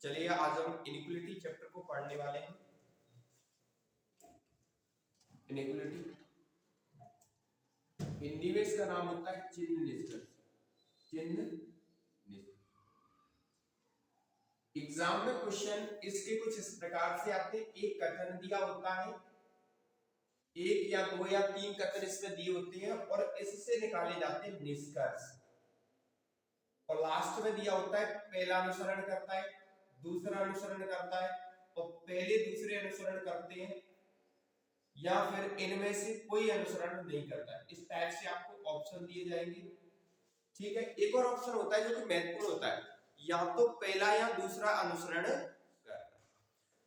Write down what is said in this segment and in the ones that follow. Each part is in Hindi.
चलिए आज हम इनइक्वालिटी चैप्टर को पढ़ने वाले हैं। इनइक्वालिटी हिंदी में इसका नाम होता है चिन्ह निष्कर्ष। चिन्ह निष्कर्ष एग्जाम में क्वेश्चन इसके कुछ इस प्रकार से आते हैं। एक कथन दिया होता है, एक या दो या तीन कथन इसमें दिए होते हैं और इससे निकाले जाते हैं निष्कर्ष। और लास्ट में दिया होता है पहला अनुसरण करता है, दूसरा अनुसरण करता है और पहले दूसरे अनुसरण करते हैं या फिर इनमें से कोई अनुसरण नहीं करता है। इस टाइप से आपको ऑप्शन दिए जाएंगे। ठीक है, एक और ऑप्शन होता है जो कि महत्वपूर्ण होता है, या तो पहला या दूसरा अनुसरण करता है।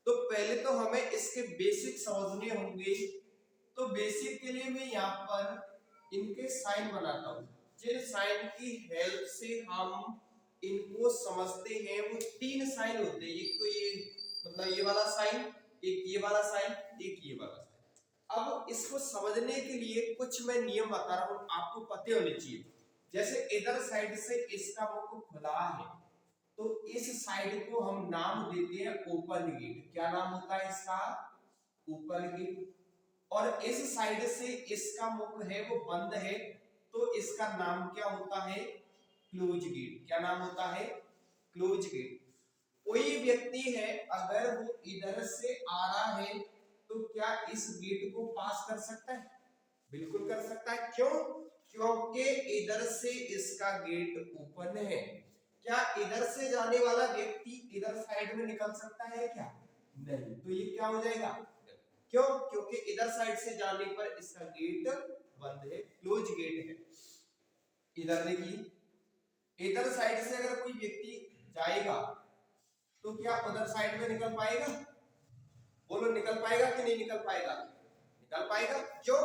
तो पहले तो हमें इसके बेसिक समझने होंगे। तो बेसिक के लिए मैं यहाँ पर इनके साइन बनाता हूं, जिन साइन की हेल्प से हम इनको समझते हैं वो तीन साइन होते हैं। एक तो ये मतलब ये वाला साइन, एक ये वाला साइन, एक ये वाला साइन। अब इसको समझने के लिए कुछ मैं नियम बता रहा हूं, आपको पते होने चाहिए। जैसे इधर साइड से इसका मुख खुला है तो इस साइड को हम नाम देते हैं ओपन गेट। क्या नाम होता है इसका? Open gate. और इस साइड से इसका मुख है वो बंद है तो इसका नाम क्या होता है? Close gate. क्या नाम होता है? Close gate. कोई व्यक्ति है अगर वो इधर से आ रहा है तो क्या इस गेट को पास कर सकता है? बिल्कुल कर सकता है। क्यों? क्योंकि इधर से इसका गेट ओपन है। क्या इधर से जाने वाला व्यक्ति इधर साइड में निकल सकता है क्या? नहीं। तो ये क्या हो जाएगा? क्यों? क्योंकि इधर साइड से जाने पर इसका गेट बंद है, क्लोज गेट है। इधर देखिए, इधर साइड से अगर कोई व्यक्ति जाएगा तो क्या उधर साइड में निकल पाएगा? बोलो, निकल पाएगा कि नहीं निकल पाएगा? निकल पाएगा। क्यों?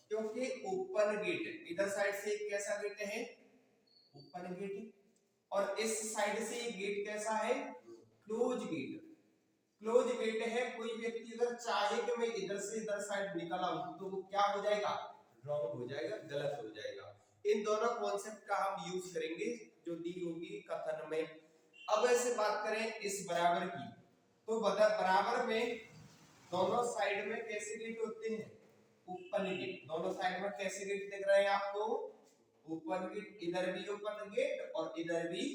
क्योंकि ओपन गेट है। इधर साइड से कैसा गेट है? ओपन गेट है। और इस साइड से ये गेट कैसा है? Close gate. क्लोज गेट है। कोई व्यक्ति अगर चाहे कि मैं इधर से इधर साइड निकल आऊं तो वो क्या हो जाएगा? रॉन्ग हो जाएगा, गलत हो जाएगा। इन दोनों कॉन्सेप्ट का हम यूज करेंगे जो दी होगी कथन में। अब ऐसे बात करें इस बराबर की, तो बराबर में दोनों साइड में कैसे गेट होते हैं? Open gate. दोनों साइड में कैसे गेट दिख रहे हैं आपको? Open gate. इधर भी ओपन गेट और इधर भी।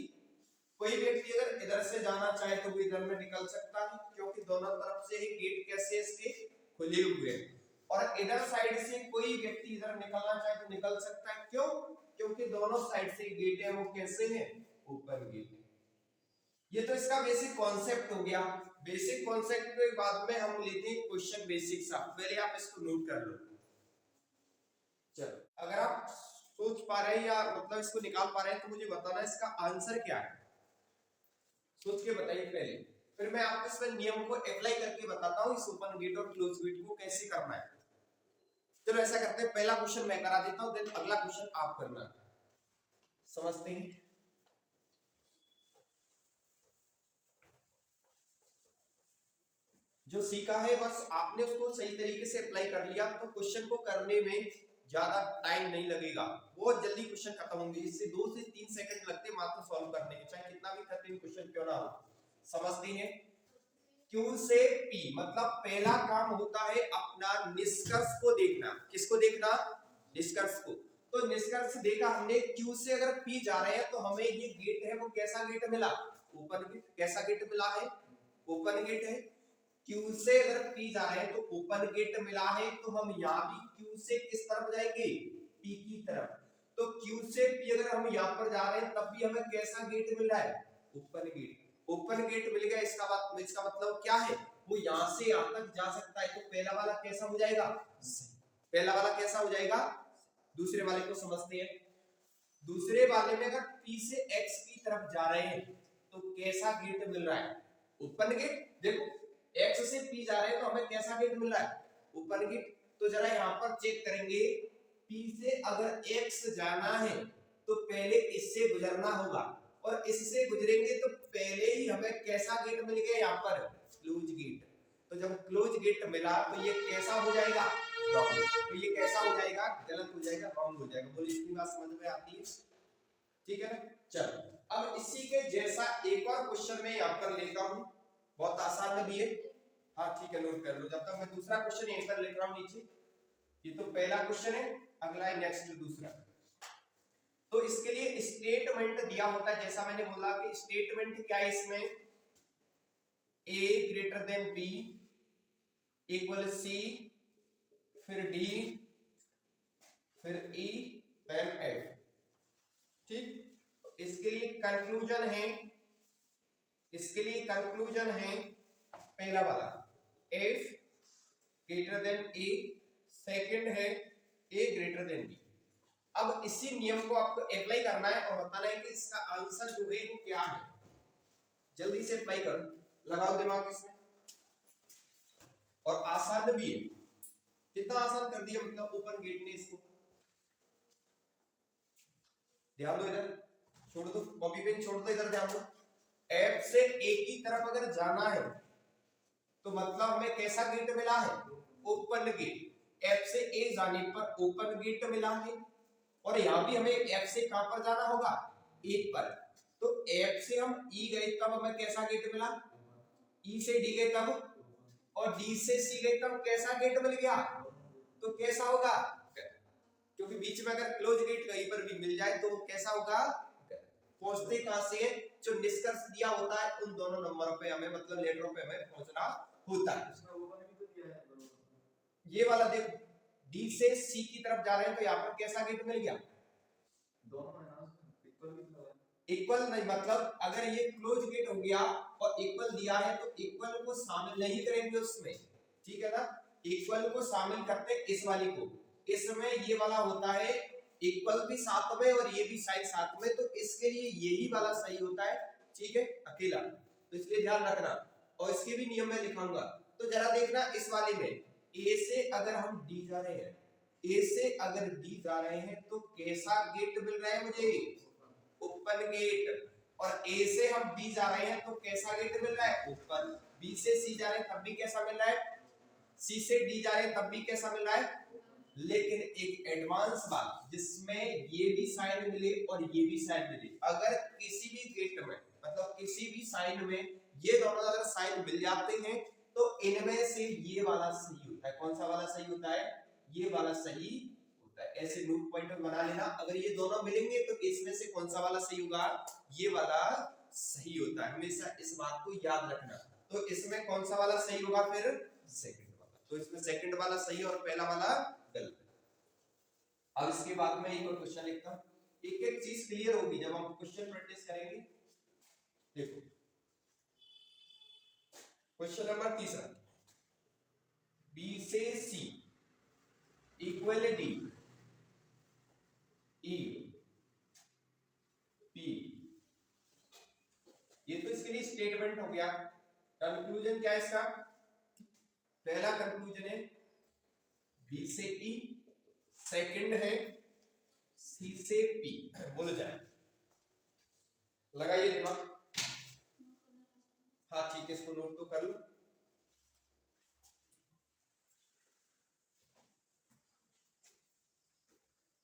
कोई व्यक्ति अगर इधर से जाना चाहे तो वो इधर में निकल सकता है क्योंकि दोनों तरफ से ही गेट कैसे इसके खुले हुए हैं। और इधर साइड से कोई व्यक्ति इधर निकलना चाहे तो निकल सकता है। क्यों? क्योंकि दोनों साइड से गेट है वो कैसे है? ओपन गेट है। ये तो इसका बेसिक कॉन्सेप्ट हो गया। बेसिक कॉन्सेप्ट के बाद में हम लेते हैं क्वेश्चन बेसिक सा। पहले आप इसको नोट कर लो। चलो, अगर आप सोच पा रहे हैं या मतलब इसको निकाल पा रहे हैं तो मुझे बताना इसका आंसर क्या है। सोच के बताइए पहले, फिर मैं आपको इस नियम को अप्लाई करके बताता हूं इस ओपन गेट और क्लोज गेट को कैसे करना है। चलो ऐसा करते हैं, पहला क्वेश्चन मैं करा देता हूं, देन अगला क्वेश्चन आप करना। समझते हैं? जो सीखा है बस आपने उसको सही तरीके से अप्लाई कर लिया तो क्वेश्चन को करने में ज्यादा टाइम नहीं लगेगा, बहुत जल्दी क्वेश्चन खत्म होंगे। इससे 2 से 3 सेकंड लगते हैं मात्र सॉल्व करने में, चाहे कितना भी कठिन क्वेश्चन क्यों ना हो। समझते हैं? Q से P मतलब पहला काम होता है अपना निष्कर्ष को देखना। किसको देखना? निष्कर्ष को। तो निष्कर्ष देखा हमने, Q से अगर P जा रहे हैं तो हमें ये गेट है वो कैसा गेट मिला? Open gate. कैसा गेट मिला है? ओपन गेट है। Q से अगर P जा रहे हैं तो ओपन गेट मिला है, तो हम यहाँ भी Q से किस तरफ जाएंगे? P की तरफ। तो Q से P अगर हम यहाँ पर जा रहे हैं तब भी हमें कैसा गेट मिल रहा है? Open gate. ओपन गेट मिल गया, इसका मतलब क्या है? वो यहाँ से यहाँ तक जा सकता है। तो पहला वाला कैसा हो जाएगा? पहला वाला कैसा हो जाएगा? दूसरे वाले को समझते हैं। दूसरे वाले में अगर P से X की तरफ जा रहे हैं तो कैसा गेट मिल रहा है? Open gate. देखो X से P जा रहे हैं तो हमें कैसा गेट मिल रहा है? Open gate. तो जरा यहाँ पर चेक करेंगे, P से अगर X जाना है तो पहले इससे गुजरना होगा और इससे गुजरेंगे तो पहले ही हमें कैसा गेट मिल गया? यहाँ पर क्लोज गेट। तो जब क्लोज गेट मिला तो ये कैसा हो जाएगा? रॉन्ग। तो ये कैसा हो जाएगा? गलत हो जाएगा, रॉन्ग हो जाएगा। बोलिए इतनी बात समझ में आती है? ठीक है ना? चलो अब इसी के जैसा एक और क्वेश्चन मैं यहाँ पर लेता हूँ। बहुत आसान में भी है। हाँ ठीक है, नोट कर लो जब तक मैं दूसरा क्वेश्चन यहीं पर लिख रहा हूँ नीचे। ये तो पहला क्वेश्चन है, अगला है नेक्स्ट दूसरा। तो इसके लिए स्टेटमेंट दिया होता है, जैसा मैंने बोला कि स्टेटमेंट क्या है इसमें, A greater than B equal C, फिर डी, फिर ई, देन एफ। ठीक, इसके लिए कंक्लूजन है, इसके लिए कंक्लूजन है पहला वाला एफ ग्रेटर देन ए, सेकंड है ए ग्रेटर देन बी। अब इसी नियम को आपको अप्लाई करना है और बताना है कि इसका आंसर जो है वो क्या है। जल्दी से अप्लाई करो, लगाओ दिमाग इसमें, और आसान भी है। कितना आसान कर दिया मतलब ओपन गेट ने इसको। ध्यान दो, इधर छोड़ दो कॉपी पेन, छोड़ दो, इधर ध्यान दो। एफ से ए की तरफ अगर जाना है तो मतलब हमें कैसा गेट मिला है, ओपन गेट। एफ से ए जाने पर ओपन गेट मिला है, और यहां भी हमें एफ से कहां पर जाना होगा, ए पर। तो एफ से हम ई गए तब हमें कैसा गेट मिला, ई से डी गए तब, और डी से सी गए तब कैसा गेट मिल गया, तो कैसा होगा, क्योंकि बीच में अगर क्लोज गेट कहीं पर भी मिल जाए तो वो कैसा होगा, पहुंचते कहां से, जो निष्कर्ष दिया होता है उन दोनों नंबरों पे हमें, मतलब लेटरों पे हमें पहुंचना होता है। ये वाला देखो, डी से सी की तरफ जा रहे हैं तो यहाँ पर कैसा गेट मिल गया, इक्वल नहीं, मतलब अगर ये क्लोज गेट हो गया और इक्वल दिया है तो इक्वल को शामिल नहीं करेंगे उसमें, ठीक है ना। इक्वल को शामिल करते इस वाली को, इसमें ये वाला होता है इक्वल भी साथ में और ये भी साइड साथ में, तो इसके लिए यही वाला सही होता है, ठीक है, अकेला। तो इसलिए ध्यान रखना, और इसके भी नियम में लिखाऊंगा। तो जरा देखना इस वाले में, ए से अगर हम डी जा रहे हैं, ए से अगर डी जा रहे हैं तो कैसा गेट मिल रहा है मुझे, ओपन गेट। और ए से हम बी जा रहे हैं तो कैसा गेट मिल रहा है, ओपन। बी से सी जा रहे हैं तब भी कैसा मिल रहा है, सी से डी जा रहे हैं तब भी कैसा मिल रहा है। लेकिन एक एडवांस बात, जिसमें ये भी साइन मिले और ये भी साइन मिले, अगर किसी भी गेट में, मतलब किसी भी साइन में ये दोनों अगर साइन मिल जाते हैं तो इनमें से ये वाला सही होता है। कौन सा वाला सही होता है, ये वाला सही होता है। ऐसे लूप पॉइंटर बना लेना, अगर ये दोनों मिलेंगे तो इसमें से कौन सा वाला सही होगा, ये वाला सही होता है। हमेशा इस बात को याद रखना। तो इसमें कौन सा वाला सही होगा, फिर सेकंड वाला। तो इसमें सेकंड वाला सही और पहला वाला गलत। अब इसके बाद में एक और क्वेश्चन लिखता हूं, एक एक चीज क्लियर होगी जब हम क्वेश्चन प्रैक्टिस करेंगे। देखो क्वेश्चन नंबर तीसरा, बी से सी इक्वल डी ई पी, ये तो इसके लिए स्टेटमेंट हो गया। कंक्लूजन क्या है इसका, पहला कंक्लूजन है बी से ई, सेकंड है सी से पी। बोलो जाए, लगाइए दिमाग। हाँ ठीक है, इसको नोट तो कर लो।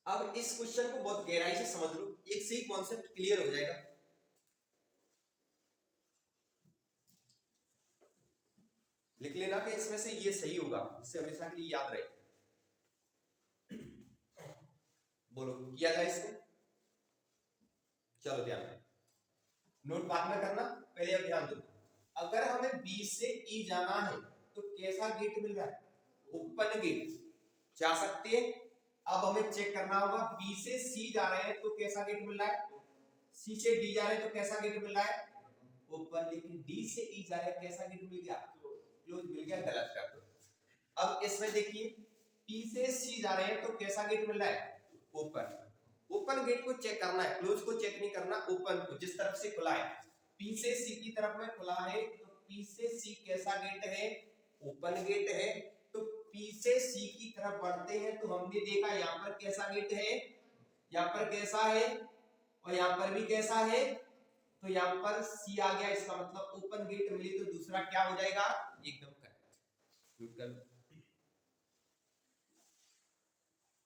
अब इस क्वेश्चन को बहुत गहराई से समझ लो, एक से ही कॉन्सेप्ट क्लियर हो जाएगा। लिख लेना कि इसमें से ये सही होगा, इससे हमेशा के लिए याद रहे। बोलो किया जाए इसको, चलो ध्यान, नोट बाद में करना, पहले अब ध्यान दो। अगर हमें बी से ई जाना है तो कैसा गेट मिल रहा है, ओपन गेट, जा सकते हैं। अब हमें चेक करना होगा, बी से सी जा रहे हैं तो कैसा गेट मिल रहा है, सी से डी जा रहे हैं तो कैसा गेट मिल रहा है, ओपन। लेकिन डी से ई जा रहे हैं, कैसा गेट मिल गया, क्लोज मिल गया, गलत कर दो। अब इसमें देखिए, पी से सी जा रहे हैं तो कैसा गेट मिल रहा है, ओपन। ओपन गेट को चेक करना है, क्लोज को चेक नहीं करना, ओपन को, जिस तरफ से खुला है। पी से सी की तरफ में खुला है तो पी से सी कैसा गेट है, ओपन गेट है। तो पी से सी की तरफ बढ़ते हैं तो हमने देखा यहाँ पर कैसा गेट है, यहाँ पर कैसा है, और यहाँ पर भी कैसा है। तो यहाँ पर सी आ गया, इसका मतलब ओपन गेट मिली, तो दूसरा क्या हो जाएगा, एकदम करेक्ट।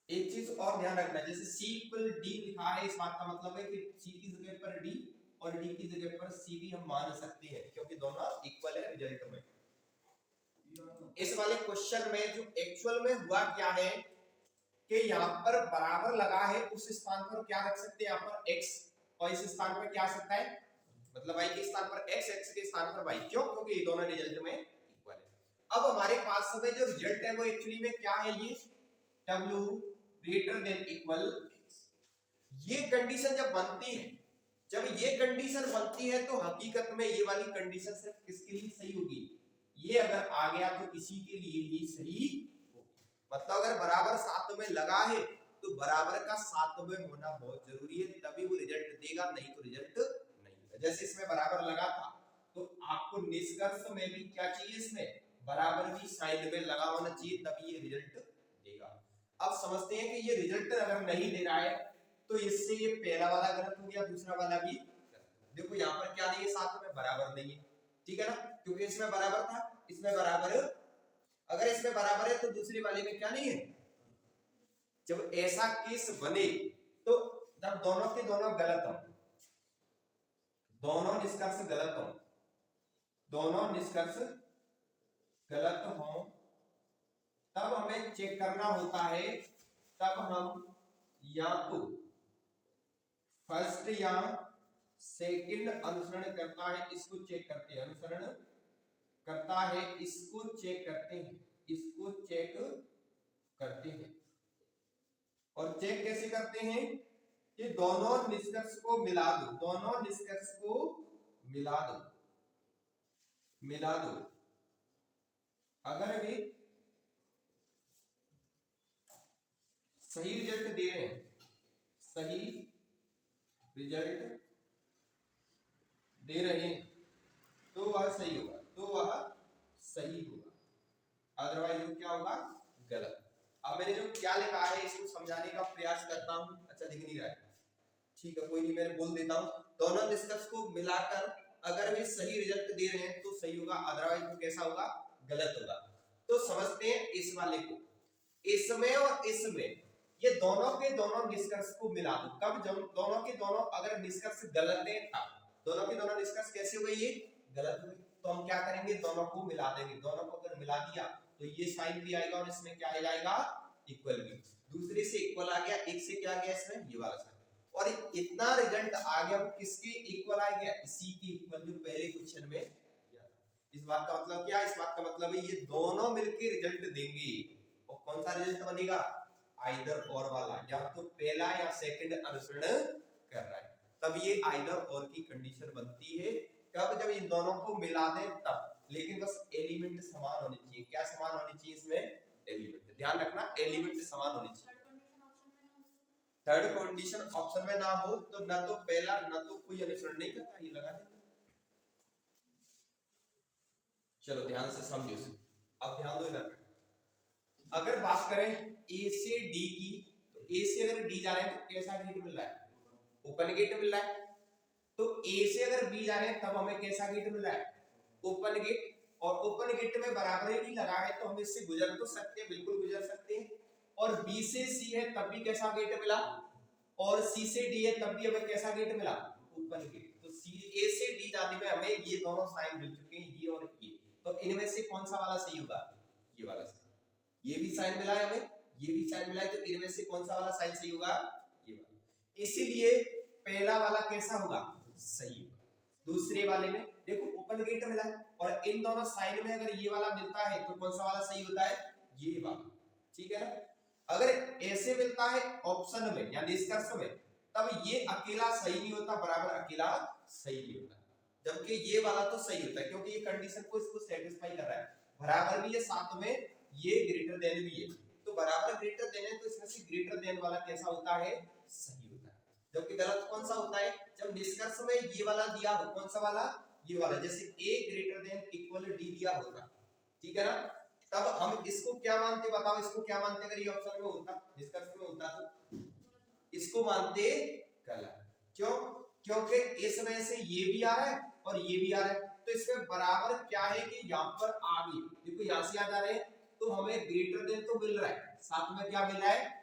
एक चीज और ध्यान रखना, जैसे C इक्वल D लिखा है, इस बात का मतलब है कि C की जगह पर D और डी की जगह पर सी भी हम मान सकते हैं क्योंकि दोनों इक्वल है रिजल्ट में। इस वाले क्वेश्चन में जो एक्चुअल में हुआ क्या है कि यहाँ पर बराबर लगा है, उस स्थान पर क्या रख सकते हैं, यहाँ पर x और इस स्थान पर क्या आ सकता है, मतलब y के स्थान पर x, x के स्थान पर y। क्यों? क्योंकि ये दोनों रिजल्ट में इक्वल है। अब हमारे पास में जो रिजल्ट है वो एक्चुअली में क्या है, ये w ग्रेटर देन इक्वल। ये कंडीशन जब बनती है, जब ये कंडीशन बनती है तो हकीकत में ये वाली कंडीशन सिर्फ किसके लिए सही होगी, ये अगर आ गया तो इसी के लिए ही सही होगी। मतलब अगर बराबर साथ में लगा है तो बराबर का साथ में होना बहुत जरूरी है, तभी वो रिजल्ट देगा, नहीं तो रिजल्ट नहीं। जैसे इसमें बराबर लगा था तो आपको निष्कर्ष में भी क्या चाहिए, इसमें बराबर भी साइड में लगा होना चाहिए, तभी ये रिजल्ट देगा। अब समझते हैं कि ये रिजल्ट अगर नहीं दे रहा है तो इससे ये पहला वाला गलत हो गया, दूसरा वाला भी। देखो यहाँ पर क्या नहीं है, साथ में बराबर नहीं है, ठीक है ना, क्योंकि इसमें बराबर था, इसमें बराबर। अगर इसमें बराबर है तो दूसरी वाले में क्या नहीं है। जब ऐसा केस बने तो जब दोनों के दोनों गलत हो, दोनों निष्कर्ष गलत हो, दोनों निष्कर्ष गलत हो, तब हमें चेक करना होता है, तब हम या तो फर्स्ट या सेकंड अनुसरण करता है, इसको चेक करते हैं, अनुसरण करता है, इसको चेक करते हैं, इसको चेक करते हैं। और चेक कैसे करते हैं कि दोनों निष्कर्ष को मिला दो, दोनों निष्कर्ष को मिला दो, मिला दो। अगर वे सही रिजल्ट दे रहे हैं, सही रिजल्ट दे रहे हैं तो वह सही होगा, तो वह सही होगा, अदरवाइज वो क्या होगा, गलत। अब मैंने जो क्या लिखा है इसको समझाने का प्रयास करता हूं। अच्छा दिख नहीं रहा है, ठीक है कोई नहीं, मैं बोल देता हूं। दोनों निष्कर्ष को मिलाकर अगर वे सही रिजल्ट दे रहे हैं तो सही होगा, अदरवाइज वो कैसा होगा, गलत होगा। तो समझते हैं इस वाले को, इसमें और इसमें ये दोनों के दोनों निष्कर्ष को मिला दो। कब? जब दोनों के दोनों अगर निष्कर्ष गलत है तब। दोनों के दोनों निष्कर्ष कैसे हुए, ये गलत हुए, तो हम क्या करेंगे, दोनों को मिला देंगे। दोनों को अगर मिला दिया तो ये साइन भी आएगा और इसमें क्या आ जाएगा, इक्वल भी। दूसरे से इक्वल आ गया, एक से क्या आ गया, इसमें ये वाला साइन। और इतना रिजल्ट आ गया, वो किसके इक्वल आ गया, इसी के इक्वल जो पहले क्वेश्चन में किया। इस बात का मतलब क्या है, इस बात का मतलब है ये दोनों मिलकर रिजल्ट देंगे। और कौन सा रिजल्ट बनेगा, आइदर और वाला, या तो पहला या सेकंड अनुसरण कर रहा है, तब ये आइदर और की कंडीशन बनती है। कब? जब इन दोनों को मिला दें तब। लेकिन बस एलिमेंट समान होने चाहिए। क्या समान होने चाहिए इसमें, एलिमेंट। ध्यान रखना एलिमेंट समान होने चाहिए। थर्ड कंडीशन ऑप्शन में ना हो तो ना तो पहला ना तो कोई अनुसरण नहीं करता, ये लगा देना। चलो ध्यान से समझो। अब ध्यान दो इधर। अगर बात करें ए से डी की, तो ए से अगर डी जा रहे हैं तो कैसा गेट मिल रहा है, ओपन गेट मिल रहा है। तो ए से अगर बी जा रहे हैं तब हमें कैसा गेट मिल रहा है, ओपन गेट। और ओपन गेट में बराबर ही लगा है तो हम इससे गुजर तो सकते हैं, बिल्कुल गुजर सकते हैं। और बी से सी है तब भी कैसा गेट मिला, और सी से डी है तब भी हमें कैसा गेट मिला, ओपन गेट। तो सी ए से डी जाने में हमें ये दोनों साइन मिल चुके हैं, ये और ये। तो इनमें से कौन सा वाला सही होगा, ये वाला। ये भी साइन मिला है हमें, ये भी साइन मिला है, तो इनमें से कौन सा वाला साइन सही होगा, ये वाला। इसीलिए पहला वाला कैसा होगा, सही होगा। दूसरे वाले में देखो ओपन गेट मिला है, और इन दोनों साइन में अगर ये वाला मिलता है तो कौन सा वाला सही होता है, ये वाला, ठीक है ना। अगर ऐसे मिलता है ऑप्शन में या निष्कर्ष में, तब ये अकेला सही नहीं होता, बराबर अकेला सही नहीं होता, जबकि ये वाला तो सही होता है, क्योंकि ये कंडीशन को इसको सेटिस्फाई कर रहा है। बराबर भी है, साथ में ये ग्रेटर देन भी है, तो बराबर ग्रेटर देन है तो इसमें से ग्रेटर देन वाला कैसा होता है, सही होता है। जबकि गलत कौन सा होता है, जब निष्कर्ष में ये वाला दिया हो, कौन सा वाला, ये वाला, जैसे a greater than equal d दिया होता, ठीक है ना, तब हम इसको क्या मानते, बताओ इसको क्या मानते, अगर ये ऑप्शन में होता, निष्कर्ष में होता तो इसको मानते गलत। क्यों? क्योंकि इसमें से ये भी आ रहा है और ये भी आ रहा है, तो इसमें बराबर क्या है कि यहाँ पर आगे देखो यहाँ से आ जा रहे हैं तो हमें ग्रेटर देन तो मिल रहा है, साथ में क्या मिल रहा है,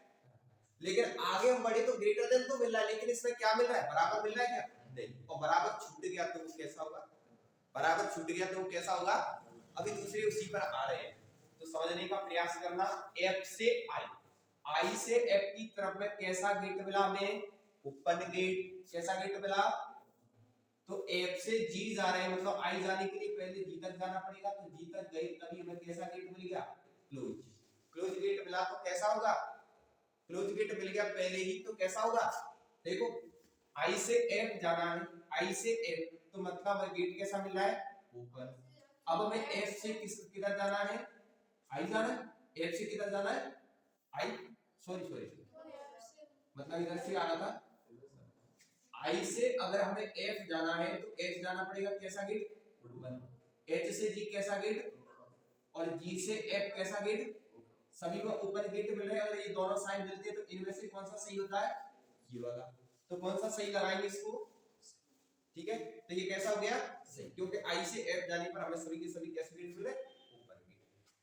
लेकिन आगे हम बढ़े तो ग्रेटर देन तो मिल रहा है, लेकिन इसमें क्या मिल रहा है, बराबर मिल रहा है क्या, नहीं, और बराबर छूट गया तो वो कैसा होगा, बराबर छूट गया तो वो कैसा होगा। अभी दूसरे उसी पर आ रहे हैं, तो समझने का प्रयास करना। एफ से आई, आई से एफ की तरफ में कैसा गेट मिला हमें, ओपन गेट। कैसा गेट मिला, तो एफ से जी जा रहे हैं, मतलब आई जाने के लिए पहले जी तक जाना पड़ेगा, तो जी तक गए तभी हमें कैसा गेट मिल गया, क्लोज। क्लोज गेट मिला तो कैसा होगा, क्लोज गेट मिल गया पहले ही तो कैसा होगा। देखो आई से एफ जाना है, आई से एफ, तो मतलब गेट कैसा मिल रहा है, ओपन। अब हमें एफ से किधर जाना है, आई जाना है, एफ से किधर जाना है, आई, सॉरी सॉरी, मतलब इधर से आना था। आई से अगर हमें एफ जाना है तो एफ जाना पड़ेगा कैसा गेट, ओपन। एच से जी कैसा गेट, और जी से एफ कैसा गेट, सभी को ओपन गेट मिल रहे हैं। अगर ये दोनों साइन मिलते हैं तो इनमें से कौन सा सही होता है, ये वाला। तो कौन सा सही लगाएंगे इसको, ठीक है। तो ये कैसा हो गया सही, क्योंकि आई से एफ जाने पर हमें सभी के सभी कैसे गेट मिल रहे, ओपन गेट।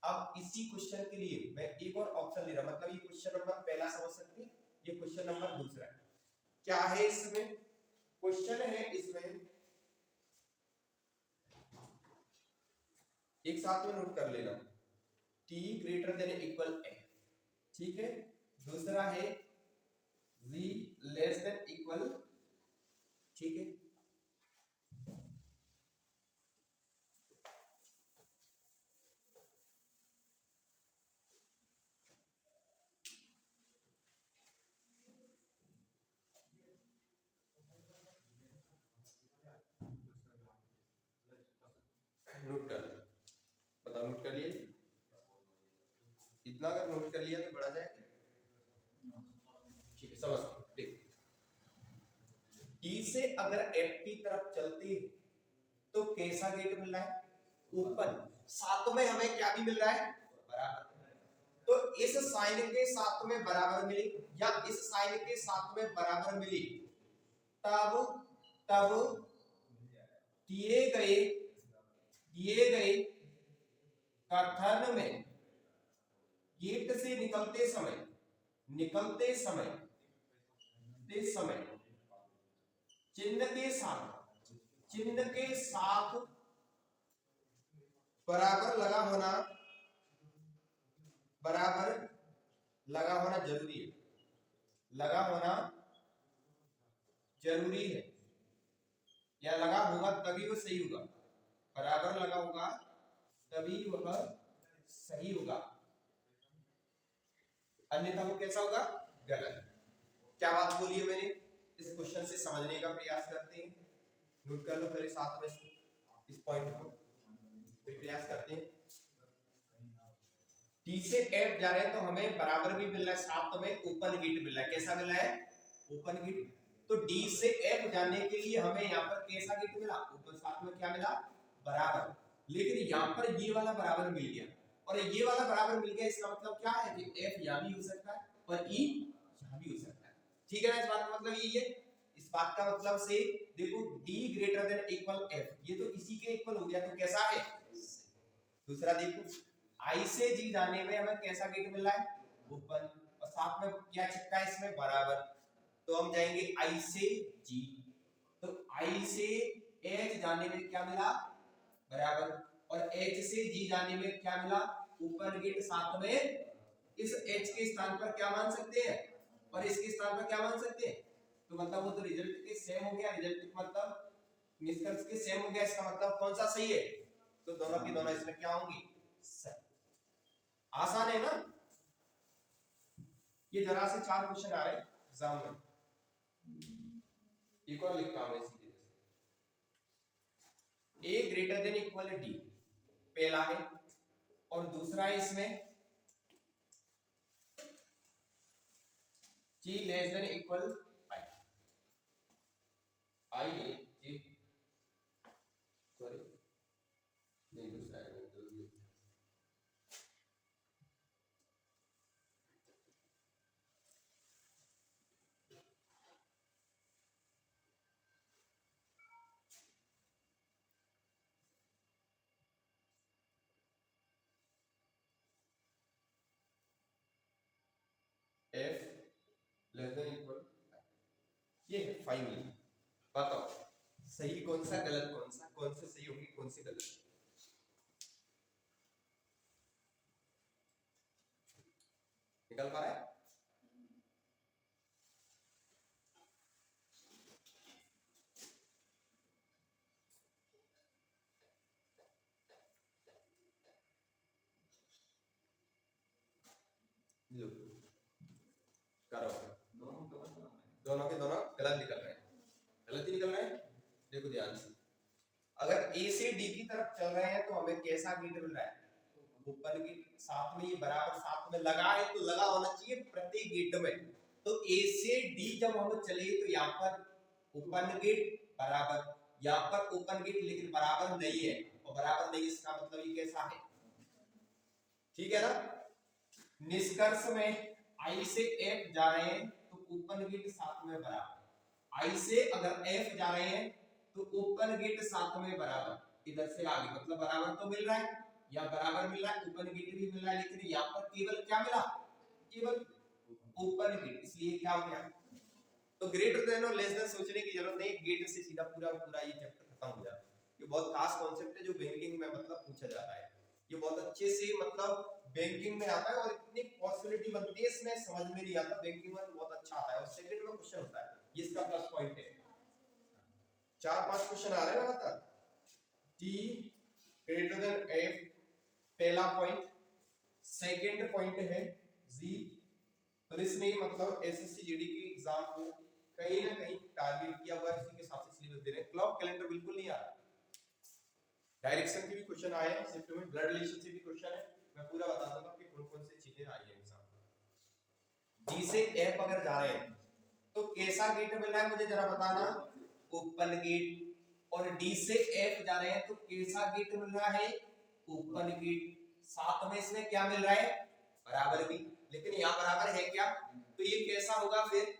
अब इसी क्वेश्चन के लिए मैं एक और ऑप्शन ले रहा हूं, मतलब ये क्वेश्चन नंबर पहला समझ सकते हैं, ये क्वेश्चन नंबर दूसरा है। क्या है इसमें, क्वेश्चन है इसमें, एक साथ में नोट कर लेना, t greater than equal f, ठीक है। दूसरा है v लेस देन इक्वल, ठीक है। नोट कर, बताओ नोट कर लिए, इतना अगर नोट कर लिया तो बढ़ा जाएगा, ठीक है। समझ देख, t से अगर f की तरफ चलते तो कैसा गेट मिल रहा है, ओपन। साथ में हमें क्या भी मिल रहा है, बराबर। तो इस साइन के साथ में बराबर मिले या इस साइन के साथ में बराबर मिले, तब तब दिए गए कथन में गेट से निकलते समय चिन्ह के साथ बराबर लगा होना जरूरी है, लगा होना जरूरी है, या लगा होगा तभी वो सही होगा, बराबर लगा होगा तभी वह सही होगा, अन्यथा वो कैसा होगा, गलत। क्या बात बोली है मैंने, इस क्वेश्चन से समझने का प्रयास करते हैं। नोट कर लो पहले साथ में इस पॉइंट को, फिर प्रयास करते हैं। टी से एफ जा रहे हैं तो हमें बराबर भी मिल रहा है, साथ में ओपन गेट मिल रहा है। कैसा मिल रहा है, ओपन गेट। तो डी से एफ जाने के लिए हमें यहाँ पर कैसा गेट मिला, ओपन, साथ में क्या मिला, बराबर। लेकिन यहाँ पर ये वाला बराबर मिल गया और ये वाला बराबर मिल गया, इसका मतलब क्या है कि एफ यहाँ भी हो सकता है और ई यहाँ भी हो सकता है, ठीक है ना। इस बात का मतलब ये है, इस बात का मतलब से देखो d greater than equal f, ये तो इसी के इक्वल हो गया, तो कैसा है। दूसरा देखो, i से g जाने में हमें कैसा गेट मिल रहा है, ओपन, और साथ में क्या चिपका है इसमें, बराबर। तो हम जाएंगे i से g, तो i से h जाने में क्या मिला, बराबर, और h से g जाने में क्या मिला, ओपन गेट। साथ में इस h के स्थान पर क्या मान सकते हैं और इसके स्थान पर क्या मान सकते हैं, तो मतलब वो तो रिजल्ट के सेम हो गया, रिजल्ट मतलब निष्कर्ष के सेम हो गया, इसका मतलब कौन सा सही है, तो दोनों की दोनों इसमें क्या होंगी, सही। आसान है ना। ये जरा से 4 क्वेश्चन आ रहे हैं एग्जाम में, एक और लिखता हूं इसी तरह से। a greater than equal d पहला है, और दूसरा है इसमें g less than equal i है, जी सॉरी नहीं, दूसरा है f लेस देन इक्वल, ये है फाइनली। बताओ सही कौन सा गलत कौन सा, कौन से सही होगी कौन सी गलत, निकल पा रहा है? लो करो, दोनों के दोनों गलत निकल रहे हैं, गलत ही निकल रहे हैं। देखो ध्यान से, अगर ए से डी की तरफ चल रहे हैं तो हमें कैसा गेट मिल रहा है, ऊपर की साथ में, ये बराबर साथ में लगा है तो लगा होना चाहिए प्रत्येक गेट में। तो ए से डी जब हम चले तो यहाँ पर ओपन गेट बराबर, यहाँ पर ओपन गेट लेकिन बराबर नहीं है, और बराबर नहीं इसका मतलब ये कैसा है, ठीक है ना। निष्कर्ष में आई से एफ जा रहे हैं तो ओपन गेट साथ में बराबर, आई से अगर एफ जा रहे हैं तो ओपन गेट साथ में बराबर, इधर से आगे मतलब बराबर तो मिल रहा है, या बराबर मिल रहा है, ओपन गेट भी मिल रहा है, लेकिन यहाँ पर केवल क्या मिला, केवल ओपन गेट, इसलिए क्या हो गया। तो ग्रेटर देन और लेस देन सोचने की जरूरत नहीं, गेट से सीधा पूरा पूरा ये चैप्टर खत्म हो जाता है। ये बहुत खास कॉन्सेप्ट है जो बैंकिंग में मतलब पूछा जाता है, ये बहुत अच्छे से मतलब बैंकिंग में आता है, और इतनी पॉसिबिलिटी बनती है इसमें, समझ में नहीं आता, बैंकिंग में बहुत अच्छा आता है, और सेकंड में क्वेश्चन होता है, ये इसका प्लस पॉइंट है। 4-5 क्वेश्चन आ रहे हैं लगातार। टी ग्रेटर देन एफ पहला पॉइंट, सेकंड पॉइंट है जी, तो इसमें मतलब एसएससी जीडी की एग्जाम को कहीं ना कहीं टारगेट किया हुआ है, इसी के हिसाब से सिलेबस दे रहे हैं। क्लॉक कैलेंडर बिल्कुल नहीं आ रहा, डायरेक्शन के भी क्वेश्चन आए हैं, शिफ्ट में ब्लड रिलेशन से भी क्वेश्चन है, मैं पूरा बता दूंगा कि कौन कौन से चीजें आई है एग्जाम में। डी से एफ अगर जा रहे हैं तो कैसा गेट मिल रहा है मुझे जरा बताना, ओपन गेट, और डी से एफ जा रहे हैं तो कैसा गेट मिल रहा है, ओपन गेट, साथ में इसमें क्या मिल रहा है, बराबर भी, लेकिन यहाँ बराबर है क्या, तो ये कैसा होगा फिर,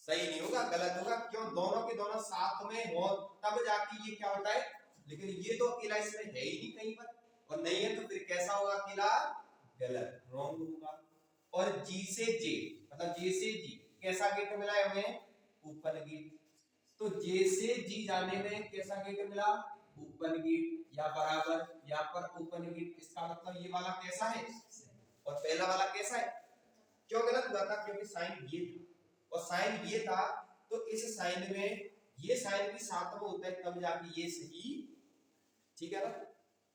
सही नहीं होगा, गलत होगा, क्यों, दोनों के दोनों साथ में हो तब जाके ये क्या होता है, लेकिन ये तो अकेला इसमें है ही नहीं कहीं पर, और नहीं है तो फिर कैसा होगा, अकेला गलत, रॉन्ग होगा। और जी से जे मतलब जे से जी कैसा गेट मिला है हमें, ओपन गेट, तो जे से जी जाने में कैसा गेट मिला, ओपन गेट, या बराबर, यहाँ पर ओपन गेट, इसका मतलब ये वाला कैसा है, और पहला वाला कैसा है, क्यों गलत हुआ था, क्योंकि साइन ये था और साइन ये था, तो इस साइन में ये साइन भी साथ में होता है तब जाके ये सही, ठीक है ना।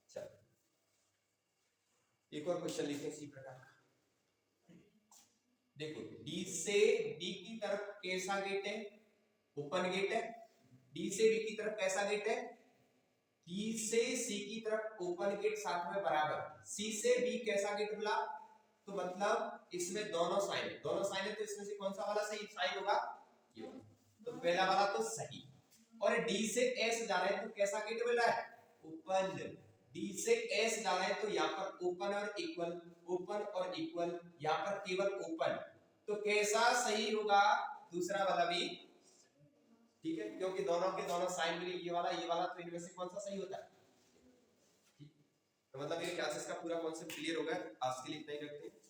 चल एक और क्वेश्चन लिखे इसी प्रकार का, देखो डी से डी की तरफ कैसा गेट है, ओपन गेट है, डी से बी की तरफ कैसा गेट है, डी से सी की तरफ ओपन गेट साथ में बराबर, सी से बी कैसा गेट मिला, तो मतलब इसमें दोनों साइन है तो इसमें से कौन सा वाला सही साइन होगा, ये वाला, तो पहला वाला तो सही। और डी से एस जा रहे हैं तो कैसा गेट मिल रहा है, ओपन, डी से एस जा रहे हैं तो यहाँ पर ओपन और इक्वल, ओपन और इक्वल, यहाँ पर केवल ओपन, तो कैसा सही होगा, दूसरा वाला भी, ठीक है, क्योंकि दोनों के दोनों साइन मिले, ये वाला, तो इनमें से कौन सा सही होता है, ठीक, तो मतलब ये क्लासेस का पूरा कॉन्सेप्ट क्लियर हो गया, आज के लिए इतना ही रखते हैं।